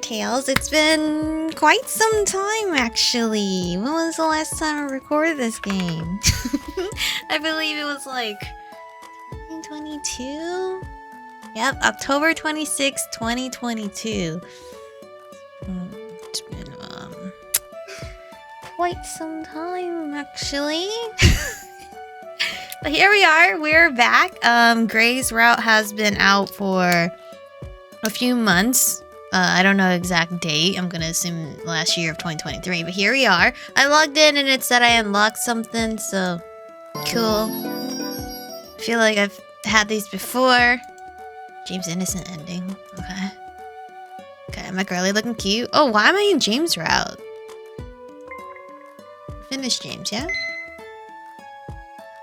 Tales. It's been quite some time, actually. When was the last time I recorded this game? I believe it was like 2022? Yep, October 26, 2022. It's been quite some time, actually. But here we are, we're back. Gray's route has been out for a few months. I don't know the exact date. I'm gonna assume last year of 2023, but here we are. I logged in and it said I unlocked something, so cool. I feel like I've had these before. James Innocent ending. Okay. Okay, my girly looking cute. Oh, why am I in James route? Finish James, yeah?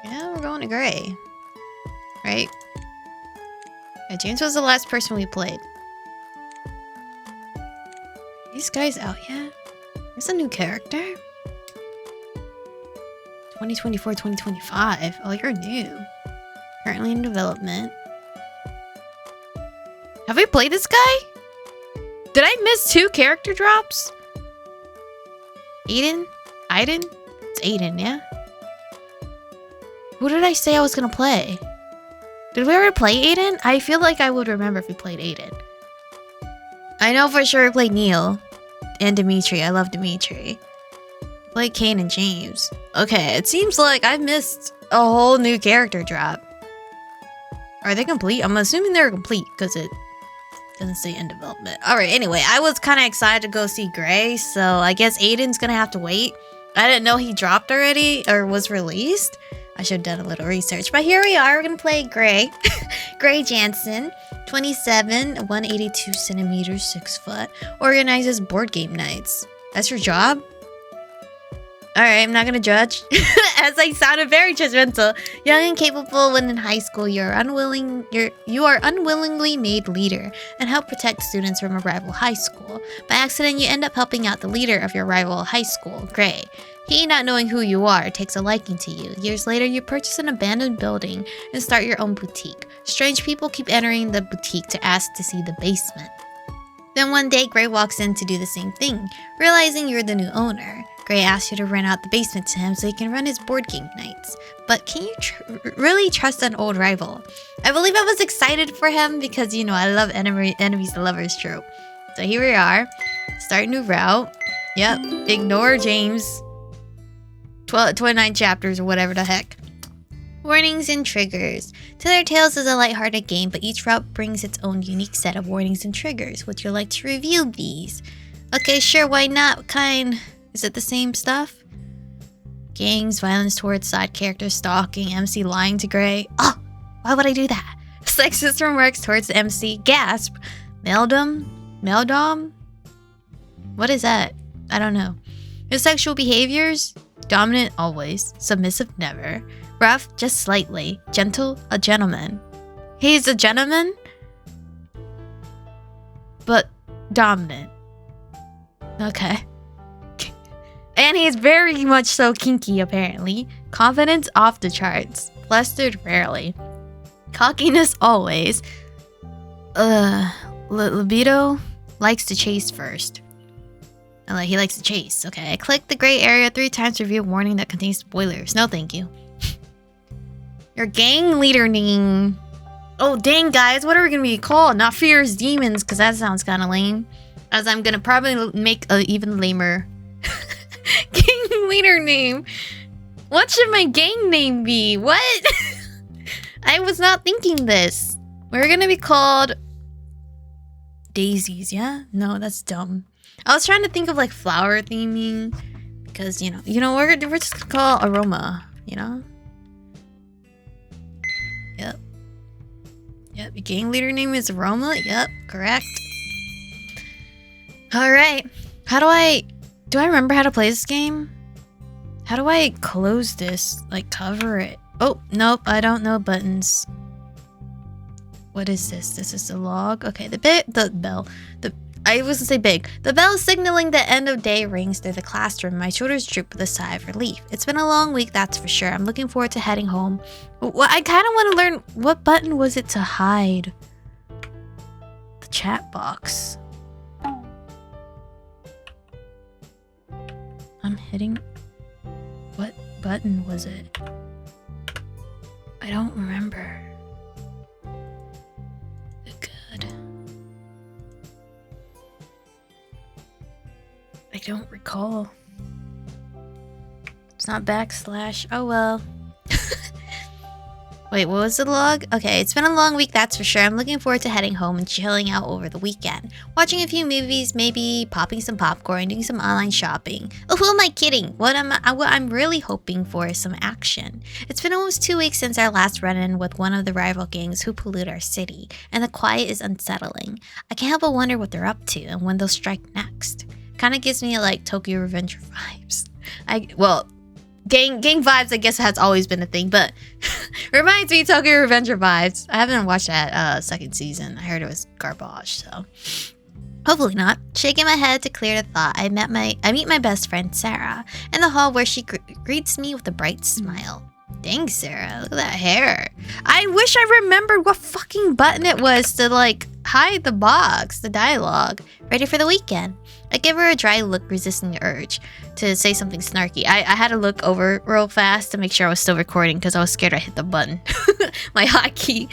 Yeah, we're going to Gray. Right? Yeah, James was the last person we played. These guys out yet? There's a new character? 2024, 2025. Oh, you're new. Currently in development. Have we played this guy? Did I miss 2 character drops? Aiden? Aiden? It's Aiden, yeah? Who did I say I was gonna play? Did we ever play Aiden? I feel like I would remember if we played Aiden. I know for sure we played Neil. And Dimitri. I love Dimitri. Played Kane and James. Okay, it seems like I missed a whole new character drop. Are they complete? I'm assuming they're complete because it doesn't say in development. Alright, anyway, I was kind of excited to go see Gray, so I guess Aiden's gonna have to wait. I didn't know he dropped already or was released. I should have done a little research, but here we are. We're gonna play Gray. Gray Jansen, 27, 182 centimeters, 6 foot. Organizes board game nights. That's your job? Alright, I'm not gonna judge. As I sounded very judgmental. Young and capable when in high school, you are unwillingly made leader and help protect students from a rival high school. By accident, you end up helping out the leader of your rival high school, Gray. He, not knowing who you are, takes a liking to you. Years later, you purchase an abandoned building and start your own boutique. Strange people keep entering the boutique to ask to see the basement. Then one day, Gray walks in to do the same thing, realizing you're the new owner. Gray asks you to rent out the basement to him so he can run his board game nights. But can you really trust an old rival? I believe I was excited for him because, you know, I love enemies to lovers trope. So here we are. Start new route. Yep. Ignore James. 29 chapters or whatever the heck. Warnings and triggers. Tailor Tales is a lighthearted game, but each route brings its own unique set of warnings and triggers. Would you like to review these? Okay, sure, why not? What kind? Is it the same stuff? Gangs, violence towards side characters, stalking, MC lying to Gray. Oh, why would I do that? Sexist remarks towards the MC. Gasp. Meldom? What is that? I don't know. His sexual behaviors? Dominant always, submissive never, rough just slightly, gentle a gentleman. He's a gentleman, but dominant. Okay. And he's very much so kinky apparently. Confidence off the charts, flustered rarely, cockiness always. Libido likes to chase first. He likes to chase. Okay, I clicked the gray area 3 times to review a warning that contains spoilers. No, thank you. Your gang leader name. Oh, dang, guys. What are we going to be called? Not Fierce Demons, because that sounds kind of lame. As I'm going to probably make an even lamer gang leader name. What should my gang name be? What? I was not thinking this. We're going to be called Daisies, yeah? No, that's dumb. I was trying to think of like flower theming because you know we're just gonna call Aromie, you know. Yep. Your gang leader name is Aromie. Yep, correct. All right. Do I remember how to play this game? How do I close this? Like cover it? Oh nope, I don't know buttons. What is this? This is the log. Okay, the bell. I was gonna say big. The bell signaling the end of day rings through the classroom. My shoulders droop with a sigh of relief. It's been a long week, that's for sure. I'm looking forward to heading home. Well, I kind of want to learn what button was it to hide the chat box. I'm hitting... What button was it? I don't remember. Good. I don't recall. It's not backslash. Oh well. Wait, what was the log? Okay, it's been a long week, that's for sure. I'm looking forward to heading home and chilling out over the weekend. Watching a few movies, maybe popping some popcorn, doing some online shopping. Oh, who am I kidding? What I'm really hoping for is some action. It's been almost 2 weeks since our last run-in with one of the rival gangs who pollute our city, and the quiet is unsettling. I can't help but wonder what they're up to and when they'll strike next. Kinda gives me like Tokyo Revenger vibes. Gang vibes, I guess, has always been a thing, but reminds me of Tokyo Revenger vibes. I haven't watched that second season. I heard it was garbage, so hopefully not. Shaking my head to clear the thought, I meet my best friend Sarah in the hall where she greets me with a bright smile. Dang, Sarah, look at that hair. I wish I remembered what fucking button it was to like hide the box, the dialogue. Ready for the weekend? I give her a dry look, resisting the urge to say something snarky. I had to look over real fast to make sure I was still recording because I was scared I hit the button. My hotkey.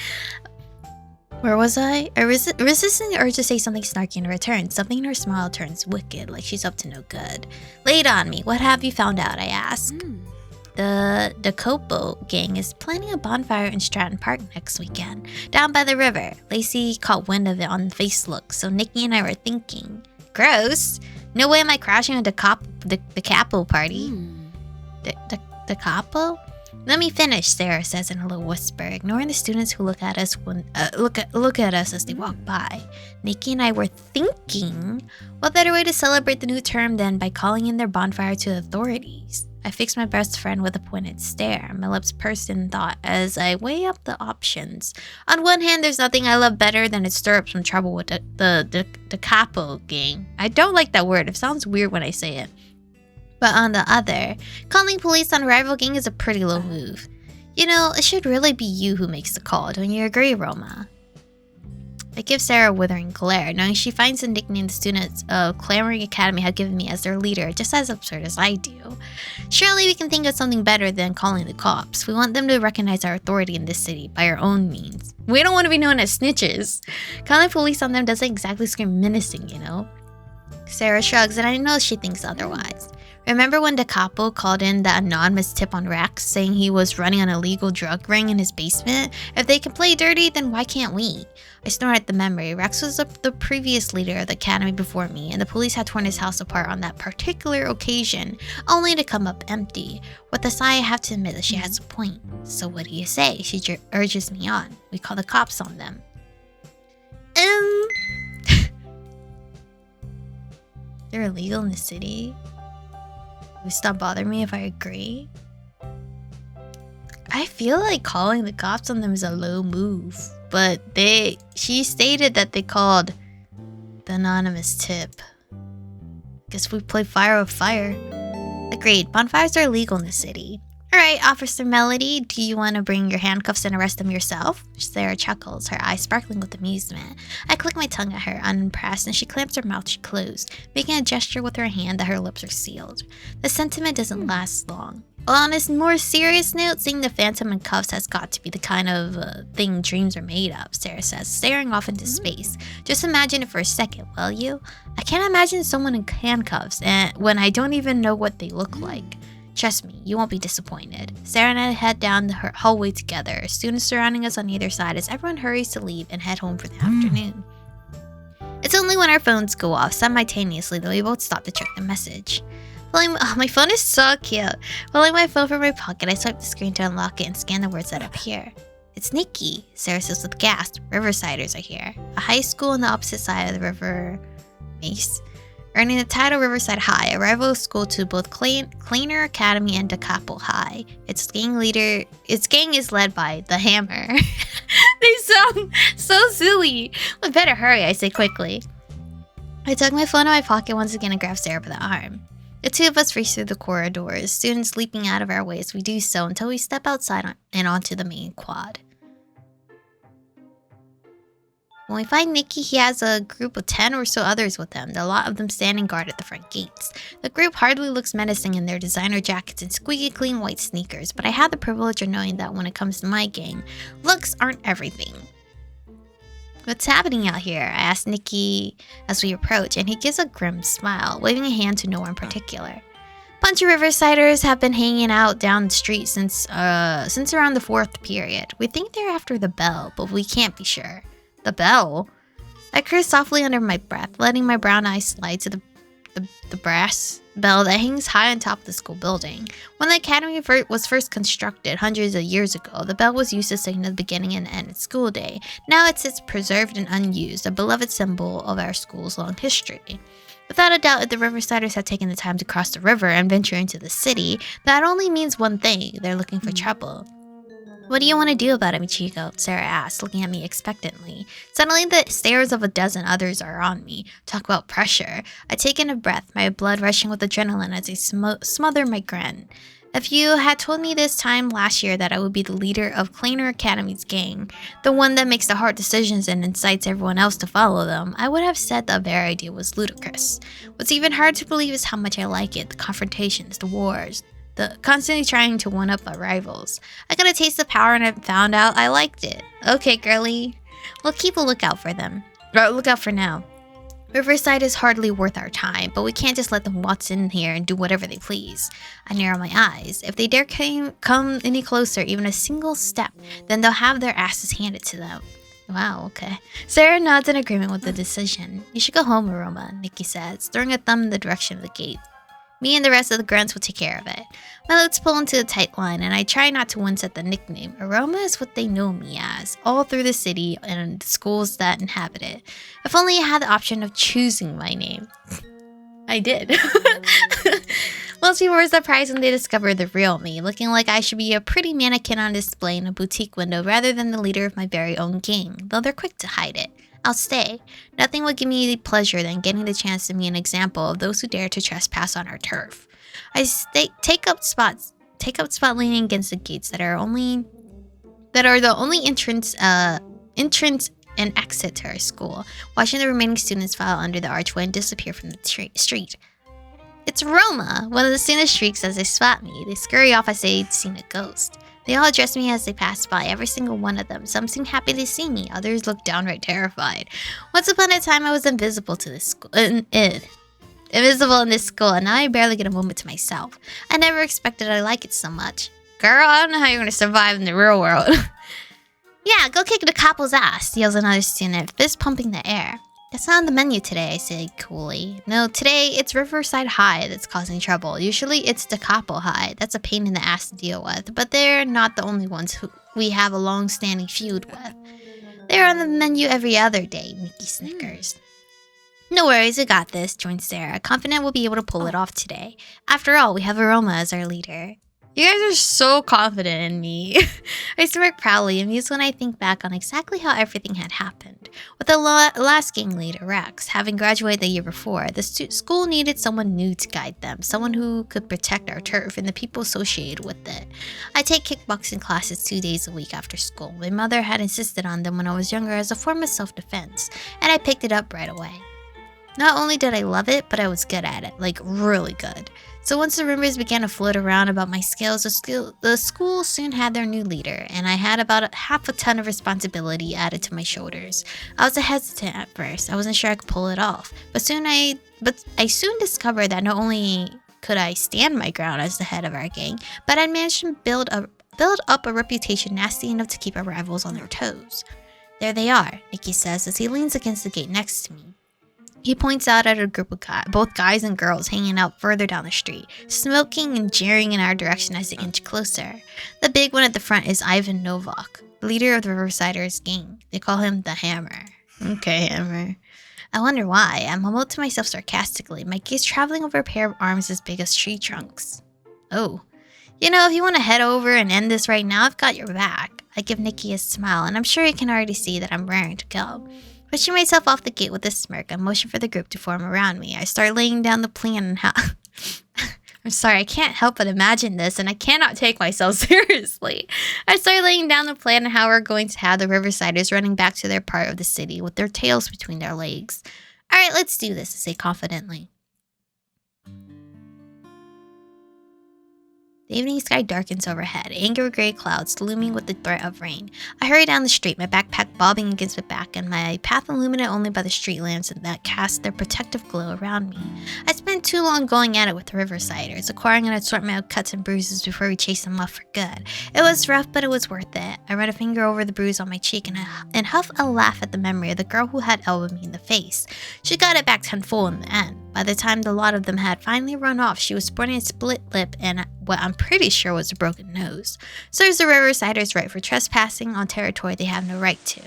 Where was I? Resisting the urge to say something snarky in return. Something in her smile turns wicked, like she's up to no good. Lay it on me. What have you found out? I ask. The Copo gang is planning a bonfire in Stratton Park next weekend, down by the river. Lacey caught wind of it on Facebook, so Nikki and I were thinking, gross. No way am I crashing at the capo party. The capo? Let me finish, Sarah says in a low whisper, ignoring the students who look at us as they walk by. Nikki and I were thinking, what better way to celebrate the new term than by calling in their bonfire to the authorities? I fixed my best friend with a pointed stare, my lips pursed in thought as I weigh up the options. On one hand, there's nothing I love better than to stir up some trouble with the capo gang. I don't like that word, it sounds weird when I say it. But on the other, calling police on a rival gang is a pretty low move. You know, it should really be you who makes the call, don't you agree, Roma? I give Sarah a withering glare, knowing she finds the nickname the students of Clamoring Academy have given me as their leader just as absurd as I do. Surely we can think of something better than calling the cops. We want them to recognize our authority in this city by our own means. We don't want to be known as snitches. Calling police on them doesn't exactly scream menacing, you know? Sarah shrugs, and I know she thinks otherwise. Remember when Da Capo called in that anonymous tip on Rex, saying he was running an illegal drug ring in his basement? If they can play dirty, then why can't we? I snort at the memory. Rex was the previous leader of the academy before me, and the police had torn his house apart on that particular occasion, only to come up empty. With a sigh, I have to admit that she has a point. So what do you say? She urges me on. We call the cops on them. They're illegal in the city? Will stop bothering me if I agree? I feel like calling the cops on them is a low move, but she stated that they called the anonymous tip. Guess we play fire with fire. Agreed, bonfires are illegal in the city. Alright, Officer Melody, do you want to bring your handcuffs and arrest them yourself? Sarah chuckles, her eyes sparkling with amusement. I click my tongue at her, unimpressed, and she clamps her mouth closed, making a gesture with her hand that her lips are sealed. The sentiment doesn't last long. On a more serious note, seeing the Phantom in cuffs has got to be the kind of thing dreams are made of, Sarah says, staring off into space. Just imagine it for a second, will you? I can't imagine someone in handcuffs when I don't even know what they look like. Trust me, you won't be disappointed. Sarah and I head down the hallway together, students surrounding us on either side as everyone hurries to leave and head home for the afternoon. It's only when our phones go off simultaneously that we both stop to check the message. My phone is so cute. Pulling my phone from my pocket, I swipe the screen to unlock it and scan the words that appear. It's Nikki, Sarah says with gasp. Riversiders are here. A high school on the opposite side of the river Mace. Earning the title Riverside High, a rival school to both Cleaner Academy and Da Capo High. Its gang is led by the Hammer. They sound so silly. We better hurry, I say quickly. I tuck my phone in my pocket once again and grab Sarah by the arm. The two of us race through the corridors, students leaping out of our way as we do so until we step outside and onto the main quad. When we find Nikki, he has a group of 10 or so others with him, a lot of them standing guard at the front gates. The group hardly looks menacing in their designer jackets and squeaky clean white sneakers, but I have the privilege of knowing that when it comes to my gang, looks aren't everything. What's happening out here? I asked Nikki as we approach, and he gives a grim smile, waving a hand to no one in particular. Bunch of Riversiders have been hanging out down the street since around the 4th period. We think they're after the bell, but we can't be sure. The bell? I cursed softly under my breath, letting my brown eyes slide to the brass bell that hangs high on top of the school building. When the academy was first constructed hundreds of years ago, the bell was used to signal the beginning and end of school day. Now it sits preserved and unused, a beloved symbol of our school's long history. Without a doubt, if the Riversiders had taken the time to cross the river and venture into the city, that only means one thing: they're looking for trouble. What do you want to do about it, Michiko? Sarah asked, looking at me expectantly. Suddenly, the stares of a dozen others are on me. Talk about pressure. I take in a breath, my blood rushing with adrenaline as I smother my grin. If you had told me this time last year that I would be the leader of Tailor Academy's gang, the one that makes the hard decisions and incites everyone else to follow them, I would have said the very idea was ludicrous. What's even hard to believe is how much I like it, the confrontations, the wars, the constantly trying to one-up our rivals. I got a taste of power and I found out I liked it. Okay, girlie. We'll keep a lookout for them. Look out for now. Riverside is hardly worth our time, but we can't just let them waltz in here and do whatever they please. I narrow my eyes. If they dare come any closer, even a single step, then they'll have their asses handed to them. Wow, okay. Sarah nods in agreement with the decision. You should go home, Aroma, Nikki says, throwing a thumb in the direction of the gate. Me and the rest of the grunts will take care of it. My lips pull into a tight line, and I try not to wince at the nickname. Aroma is what they know me as, all through the city and the schools that inhabit it. If only I had the option of choosing my name. I did. Most people were surprised when they discovered the real me, looking like I should be a pretty mannequin on display in a boutique window rather than the leader of my very own gang, though they're quick to hide it. I'll stay. Nothing would give me pleasure than getting the chance to be an example of those who dare to trespass on our turf. I take up spot leaning against the gates that are the only entrance and exit to our school, watching the remaining students file under the archway and disappear from the street. It's Roma! One of the students shrieks as they spot me. They scurry off as they'd seen a ghost. They all address me as they pass by, every single one of them. Some seem happy to see me, others look downright terrified. Once upon a time, I was invisible to this school. Invisible in this school, and now I barely get a moment to myself. I never expected I'd like it so much. Girl, I don't know how you're gonna survive in the real world. Yeah, go kick the couple's ass, yells another student, fist pumping the air. That's not on the menu today, I say coolly. No, today it's Riverside High that's causing trouble. Usually it's the Capo High. That's a pain in the ass to deal with, but they're not the only ones who we have a long-standing feud with. They're on the menu every other day, Nikki snickers. No worries, we got this, joins Sarah, confident we'll be able to pull it off today. After all, we have Aroma as our leader. You guys are so confident in me. I smirk proudly, amused when I think back on exactly how everything had happened. With the last gang leader, Rex, having graduated the year before, the school needed someone new to guide them, someone who could protect our turf and the people associated with it. I take kickboxing classes 2 days a week after school. My mother had insisted on them when I was younger as a form of self-defense, and I picked it up right away. Not only did I love it, but I was good at it, like really good. So once the rumors began to float around about my skills, the school soon had their new leader, and I had about half a ton of responsibility added to my shoulders. I was hesitant at first. I wasn't sure I could pull it off, but I soon discovered that not only could I stand my ground as the head of our gang, but I'd managed to build up a reputation nasty enough to keep our rivals on their toes. There they are, Nikki says as he leans against the gate next to me. He points out at a group of both guys and girls hanging out further down the street, smoking and jeering in our direction as they inch closer. The big one at the front is Ivan Novak, leader of the Riversiders gang. They call him the Hammer. Okay, Hammer. I wonder why. I mumbled to myself sarcastically, my gaze traveling over a pair of arms as big as tree trunks. Oh. You know, if you want to head over and end this right now, I've got your back. I give Nikki a smile, and I'm sure he can already see that I'm raring to go. Pushing myself off the gate with a smirk, I motion for the group to form around me. I start laying down the plan on I'm sorry, I can't help but imagine this, and I cannot take myself seriously. I start laying down the plan of how we're going to have the Riversiders running back to their part of the city with their tails between their legs. Alright, let's do this, I say confidently. The evening sky darkens overhead, angry gray clouds looming with the threat of rain. I hurry down the street, my backpack bobbing against my back, and my path illuminated only by the street lamps that cast their protective glow around me. I spent too long going at it with the Riversiders, acquiring an assortment of cuts and bruises before we chased them off for good. It was rough, but it was worth it. I run a finger over the bruise on my cheek and huff a laugh at the memory of the girl who had elbowed me in the face. She got it back tenfold in the end. By the time the lot of them had finally run off, she was sporting a split lip and what I'm pretty sure was a broken nose. Serves the Riversiders right for trespassing on territory they have no right to.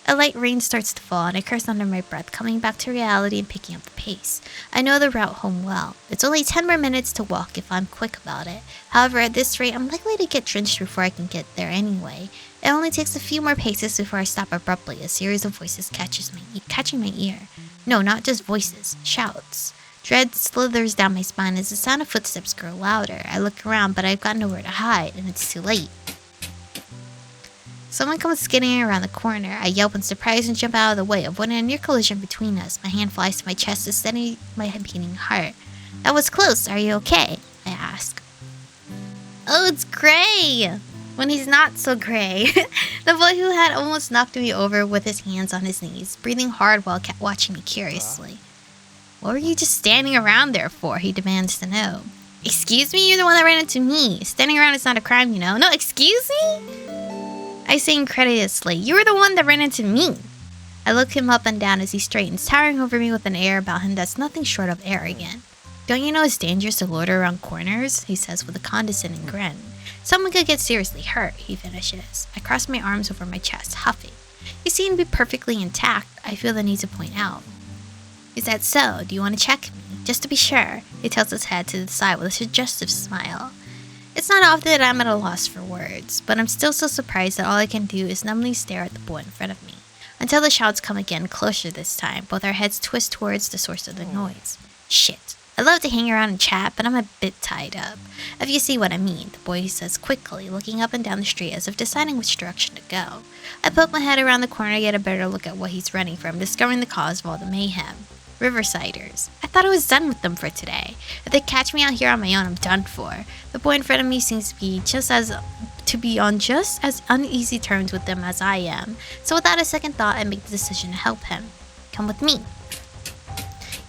A light rain starts to fall, and I curse under my breath, coming back to reality and picking up the pace. I know the route home well. It's only 10 more minutes to walk if I'm quick about it. However, at this rate, I'm likely to get drenched before I can get there anyway. It only takes a few more paces before I stop abruptly, a series of voices catching my ear. No, not just voices, shouts. Dread slithers down my spine as the sound of footsteps grow louder. I look around, but I've got nowhere to hide, and it's too late. Someone comes skidding around the corner. I yelp in surprise and jump out of the way, avoiding a near collision between us. My hand flies to my chest to steady my beating heart. That was close. Are you okay? I ask. Oh, it's Gray! When he's not so gray. The boy who had almost knocked me over with his hands on his knees, breathing hard while watching me curiously. What were you just standing around there for? He demands to know. Excuse me? You're the one that ran into me. Standing around is not a crime, you know. No, excuse me? I say incredulously, you were the one that ran into me. I look him up and down as he straightens, towering over me with an air about him that's nothing short of arrogant. Don't you know it's dangerous to loiter around corners? He says with a condescending grin. Someone could get seriously hurt, he finishes. I cross my arms over my chest, huffing. You seem to be perfectly intact, I feel the need to point out. Is that so? Do you want to check me? Just to be sure. He tilts his head to the side with a suggestive smile. It's not often that I'm at a loss for words, but I'm still so surprised that all I can do is numbly stare at the boy in front of me. Until the shouts come again, closer this time. Both our heads twist towards the source of the noise. Shit. I love to hang around and chat, but I'm a bit tied up. If you see what I mean, the boy says quickly, looking up and down the street as if deciding which direction to go. I poke my head around the corner to get a better look at what he's running from, discovering the cause of all the mayhem. Riversiders. I thought I was done with them for today. If they catch me out here on my own, I'm done for. The boy in front of me seems to be on just as uneasy terms with them as I am. So without a second thought, I make the decision to help him. Come with me.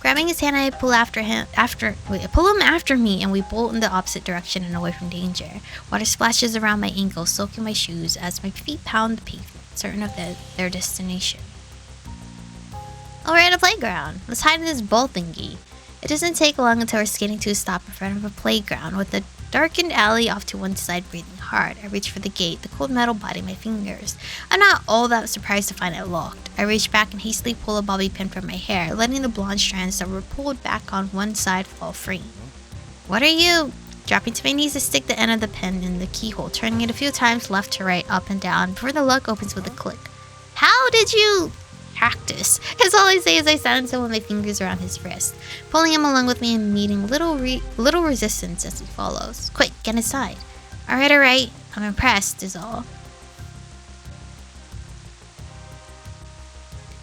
Grabbing his hand, I pull him after me, and we bolt in the opposite direction and away from danger. Water splashes around my ankles, soaking my shoes as my feet pound the pavement, certain of their destination. Oh, we're at a playground. Let's hide in this ball thingy. It doesn't take long until we're skating to a stop in front of a playground with a darkened alley off to one side, breathing hard. I reach for the gate, the cold metal biting my fingers. I'm not all that surprised to find it locked. I reach back and hastily pull a bobby pin from my hair, letting the blonde strands that were pulled back on one side fall free. What are you? Dropping to my knees, I stick the end of the pin in the keyhole, turning it a few times left to right, up and down, before the lock opens with a click. How did you... Practice. That's all I say as I silence him with my fingers around his wrist, pulling him along with me and meeting little resistance as he follows. Quick, get inside. Alright. I'm impressed, is all.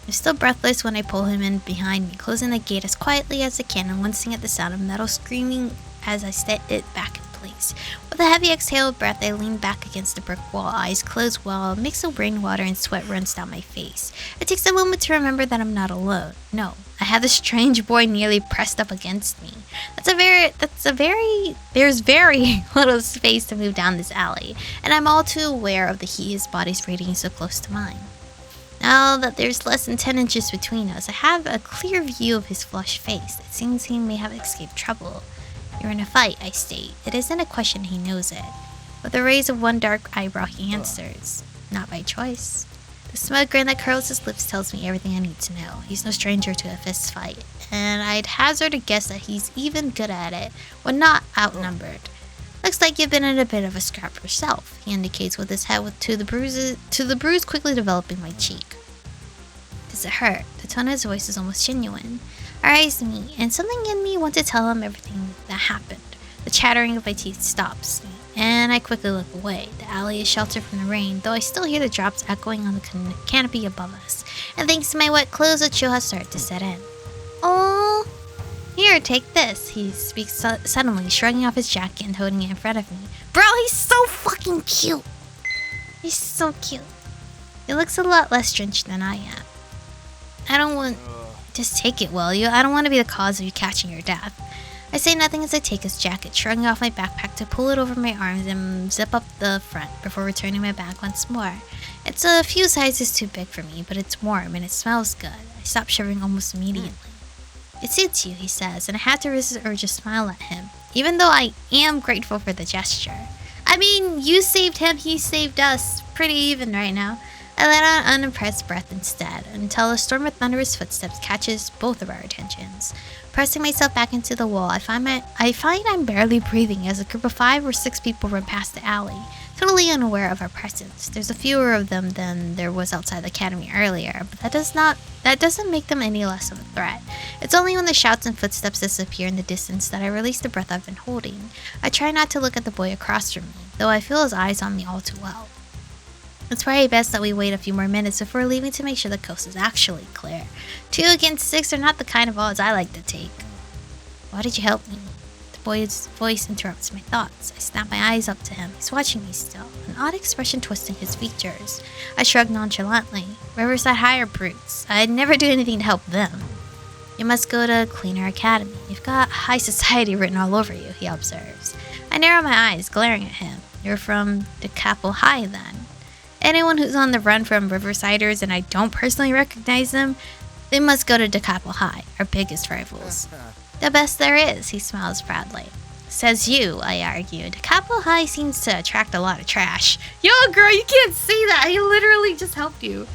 I'm still breathless when I pull him in behind me, closing the gate as quietly as I can and wincing at the sound of metal screaming as I set it back in place. With a heavy exhale of breath, I lean back against the brick wall, eyes closed while a mix of rainwater and sweat runs down my face. It takes a moment to remember that I'm not alone. No, I have this strange boy nearly pressed up against me. There's very little space to move down this alley, and I'm all too aware of the heat his body's radiating so close to mine. Now that there's less than 10 inches between us, I have a clear view of his flushed face. It seems he may have escaped trouble. You're in a fight, I state. It isn't a question, he knows it. With a raise of one dark eyebrow, he answers. Not by choice. The smug grin that curls his lips tells me everything I need to know. He's no stranger to a fist fight, and I'd hazard a guess that he's even good at it when not outnumbered. Looks like you've been in a bit of a scrap yourself, he indicates with his head to the bruise quickly developing my cheek. Does it hurt? The tone of his voice is almost genuine. Our eyes meet, and something in me wants to tell him everything that happened. The chattering of my teeth stops, and I quickly look away. The alley is sheltered from the rain, though I still hear the drops echoing on the canopy above us. And thanks to my wet clothes, a chill has started to set in. Oh, here, take this. He speaks suddenly, shrugging off his jacket and holding it in front of me. Bro, he's so fucking cute. He's so cute. He looks a lot less drenched than I am. I don't want... Just take it, will you? I don't want to be the cause of you catching your death. I say nothing as I take his jacket, shrugging off my backpack to pull it over my arms and zip up the front before returning my bag once more. It's a few sizes too big for me, but it's warm and it smells good. I stop shivering almost immediately. It suits you, he says, and I had to resist the urge to smile at him, even though I am grateful for the gesture. I mean, you saved him, he saved us. Pretty even right now. I let out an unimpressed breath instead, until a storm of thunderous footsteps catches both of our attentions. Pressing myself back into the wall, I find I'm barely breathing as a group of 5 or 6 people run past the alley, totally unaware of our presence. There's a fewer of them than there was outside the academy earlier, but that doesn't make them any less of a threat. It's only when the shouts and footsteps disappear in the distance that I release the breath I've been holding. I try not to look at the boy across from me, though I feel his eyes on me all too well. It's probably best that we wait a few more minutes before leaving to make sure the coast is actually clear. 2 against 6 are not the kind of odds I like to take. Why did you help me? The boy's voice interrupts my thoughts. I snap my eyes up to him. He's watching me still, an odd expression twisting his features. I shrug nonchalantly. Riverside High are brutes. I'd never do anything to help them. You must go to Cleaner Academy. You've got high society written all over you, he observes. I narrow my eyes, glaring at him. You're from DeCapo High, then. Anyone who's on the run from Riversiders and I don't personally recognize them, they must go to DeCapo High, our biggest rivals. The best there is, he smiles proudly. Says you, I argue. DeCapo High seems to attract a lot of trash. Yo, girl, you can't see that. He literally just helped you.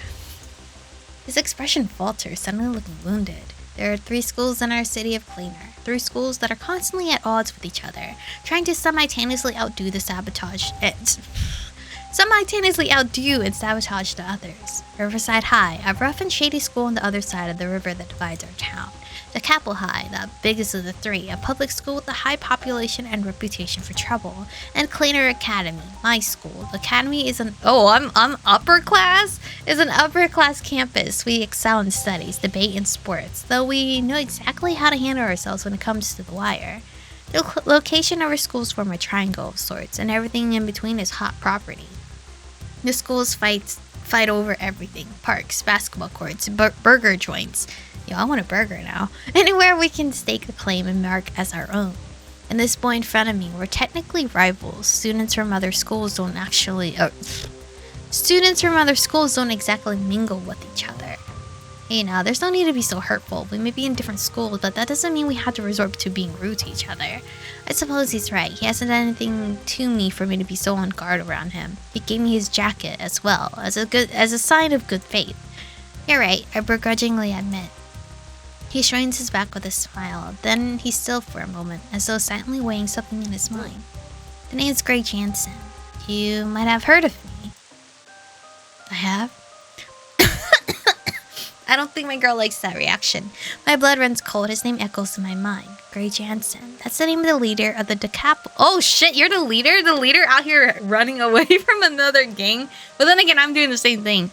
His expression falters, suddenly looking wounded. There are 3 schools in our city of Cleaner. 3 schools that are constantly at odds with each other, trying to simultaneously outdo and sabotage the others. Riverside High, a rough and shady school on the other side of the river that divides our town. DeCapo High, the biggest of the 3, a public school with a high population and reputation for trouble. And Cleaner Academy, my school. The academy is I'm upper class? Is an upper class campus. We excel in studies, debate, and sports, though we know exactly how to handle ourselves when it comes to the wire. The location of our schools form a triangle of sorts, and everything in between is hot property. The schools fight over everything. Parks, basketball courts, burger joints. Yo, I want a burger now. Anywhere we can stake a claim and mark as our own. And this boy in front of me, we're technically rivals. Students from other schools don't exactly mingle with each other. Hey now, there's no need to be so hurtful. We may be in different schools, but that doesn't mean we have to resort to being rude to each other. I suppose he's right. He hasn't done anything to me for me to be so on guard around him. He gave me his jacket as well, as a sign of good faith. You're right, I begrudgingly admit. He straightens his back with a smile, then he's still for a moment, as though silently weighing something in his mind. The name's Gray Jansen. You might have heard of me. I have? I don't think my girl likes that reaction. My blood runs cold. His name echoes in my mind. Gray Jansen. That's the name of the leader of the DeCapo. Oh shit, you're the leader? The leader out here running away from another gang? But then again, I'm doing the same thing.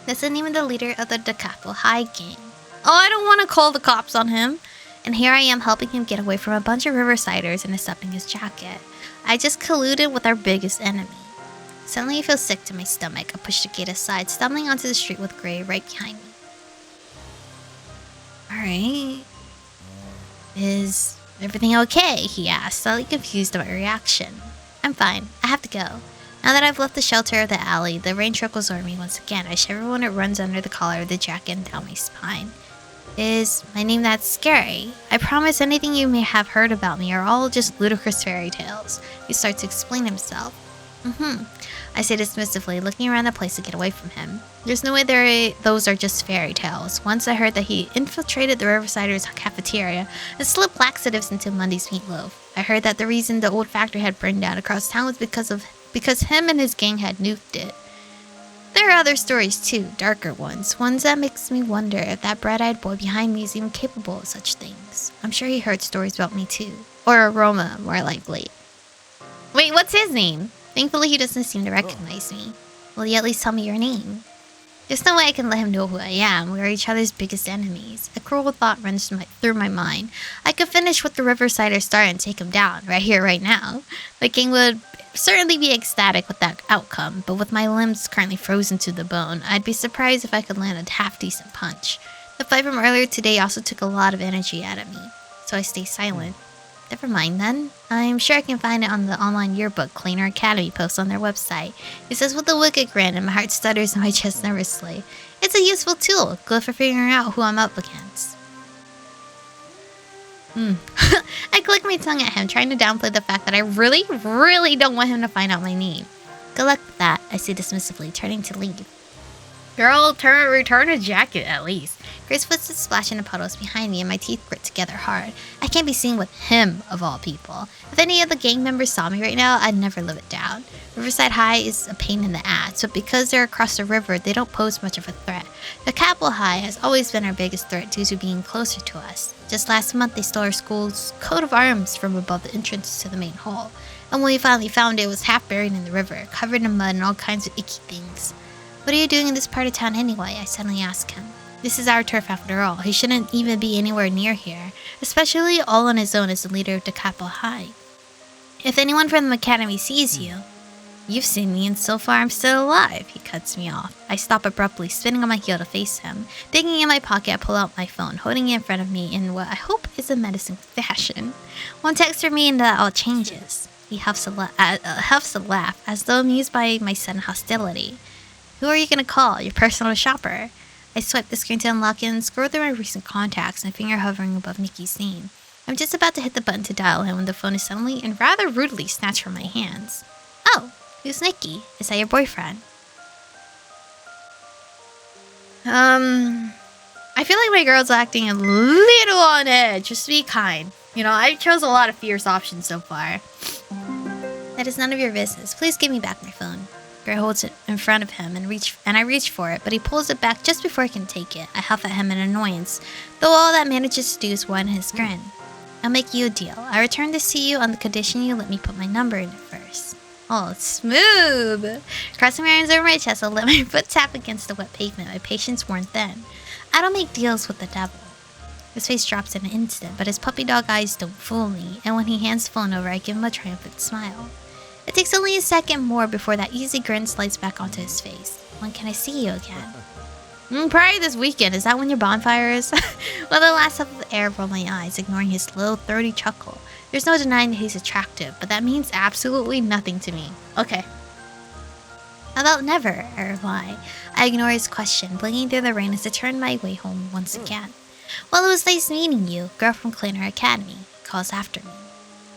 That's the name of the leader of the DeCapo High gang. Oh, I don't want to call the cops on him. And here I am helping him get away from a bunch of Riversiders and accepting his jacket. I just colluded with our biggest enemy. Suddenly I feel sick to my stomach. I push the gate aside, stumbling onto the street with Gray right behind me. Alright. Is everything okay? He asked, slightly confused at my reaction. I'm fine. I have to go. Now that I've left the shelter of the alley, the rain trickles over me once again. I shiver when it runs under the collar of the jacket and down my spine. Is my name that scary? I promise anything you may have heard about me are all just ludicrous fairy tales. He starts to explain himself. I say dismissively, looking around the place to get away from him. There's no way those are just fairy tales. Once I heard that he infiltrated the Riversiders' cafeteria and slipped laxatives into Monday's meatloaf. I heard that the reason the old factory had burned down across town was because him and his gang had nuked it. There are other stories too, darker ones that makes me wonder if that bright-eyed boy behind me is even capable of such things. I'm sure he heard stories about me too. Or Aroma, more likely. Wait, what's his name? Thankfully, he doesn't seem to recognize me. Will you at least tell me your name? There's no way I can let him know who I am. We're each other's biggest enemies. A cruel thought runs through my mind. I could finish with the Riversider Star and take him down, right here, right now. The king would certainly be ecstatic with that outcome, but with my limbs currently frozen to the bone, I'd be surprised if I could land a half-decent punch. The fight from earlier today also took a lot of energy out of me, so I stay silent. Never mind then. I'm sure I can find it on the online yearbook Tailor Academy post on their website. It says with a wicked grin and my heart stutters in my chest nervously. It's a useful tool, good for figuring out who I'm up against. I click my tongue at him, trying to downplay the fact that I really, really don't want him to find out my name. Good luck with that, I say dismissively, turning to leave. Girl, return a jacket at least. Grace footsteps splash into puddles behind me and my teeth grit together hard. I can't be seen with him, of all people. If any of the gang members saw me right now, I'd never live it down. Riverside High is a pain in the ass, but because they're across the river, they don't pose much of a threat. The Capitol High has always been our biggest threat due to being closer to us. Just last month, they stole our school's coat of arms from above the entrance to the main hall. And when we finally found it, it was half buried in the river, covered in mud and all kinds of icky things. What are you doing in this part of town anyway? I suddenly ask him. This is our turf after all. He shouldn't even be anywhere near here, especially all on his own as the leader of the Capitol High. If anyone from the academy sees you, you've seen me and so far I'm still alive, he cuts me off. I stop abruptly, spinning on my heel to face him. Digging in my pocket, I pull out my phone, holding it in front of me in what I hope is a menacing fashion. One text from me and that all changes. He huffs a laugh, as though amused by my sudden hostility. Who are you gonna call? Your personal shopper? I swipe the screen to unlock it and scroll through my recent contacts, my finger hovering above Nikki's name. I'm just about to hit the button to dial him when the phone is suddenly and rather rudely snatched from my hands. Oh, who's Nikki? Is that your boyfriend? I feel like my girl's acting a little on edge. Just be kind. You know, I chose a lot of fierce options so far. That is none of your business. Please give me back my phone. Gray holds it in front of him and I reach for it, but he pulls it back just before I can take it. I huff at him in annoyance, though all that manages to do is widen his grin. I'll make you a deal. I return this to you on the condition you let me put my number in it first. Oh, smooth! Crossing my arms over my chest, I let my foot tap against the wet pavement, my patience worn thin. I don't make deals with the devil. His face drops in an instant, but his puppy dog eyes don't fool me, and when he hands the phone over, I give him a triumphant smile. It takes only a second more before that easy grin slides back onto his face. When can I see you again? Probably this weekend. Is that when your bonfire is? Well, the last of the air rolled my eyes, ignoring his little throaty chuckle. There's no denying that he's attractive, but that means absolutely nothing to me. Okay. How about never, I reply. I ignore his question, blinking through the rain as I turn my way home once again. Well, it was nice meeting you, girl from Tailor Academy. He calls after me.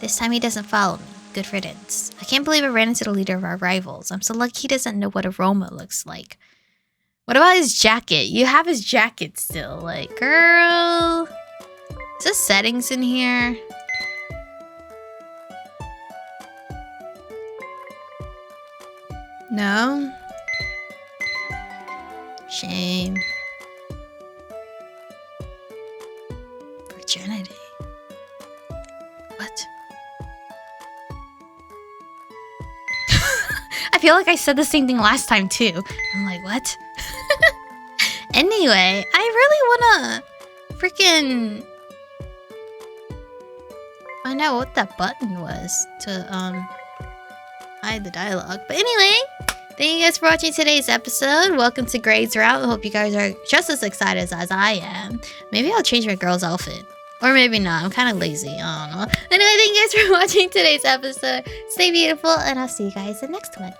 This time he doesn't follow me. Good riddance. I can't believe I ran into the leader of our rivals. I'm so lucky he doesn't know what Aroma looks like. What about his jacket? You have his jacket still. Like, girl. Is there settings in here? No? Shame. Virginity. What? I feel like I said the same thing last time too. I'm like, what? Anyway, I really wanna freaking find out what that button was to hide the dialogue. But anyway, thank you guys for watching today's episode. Welcome to Grades Route. I hope you guys are just as excited as I am. Maybe I'll change my girl's outfit. Or maybe not. I'm kind of lazy. I don't know. Anyway, thank you guys for watching today's episode. Stay beautiful, and I'll see you guys in the next one.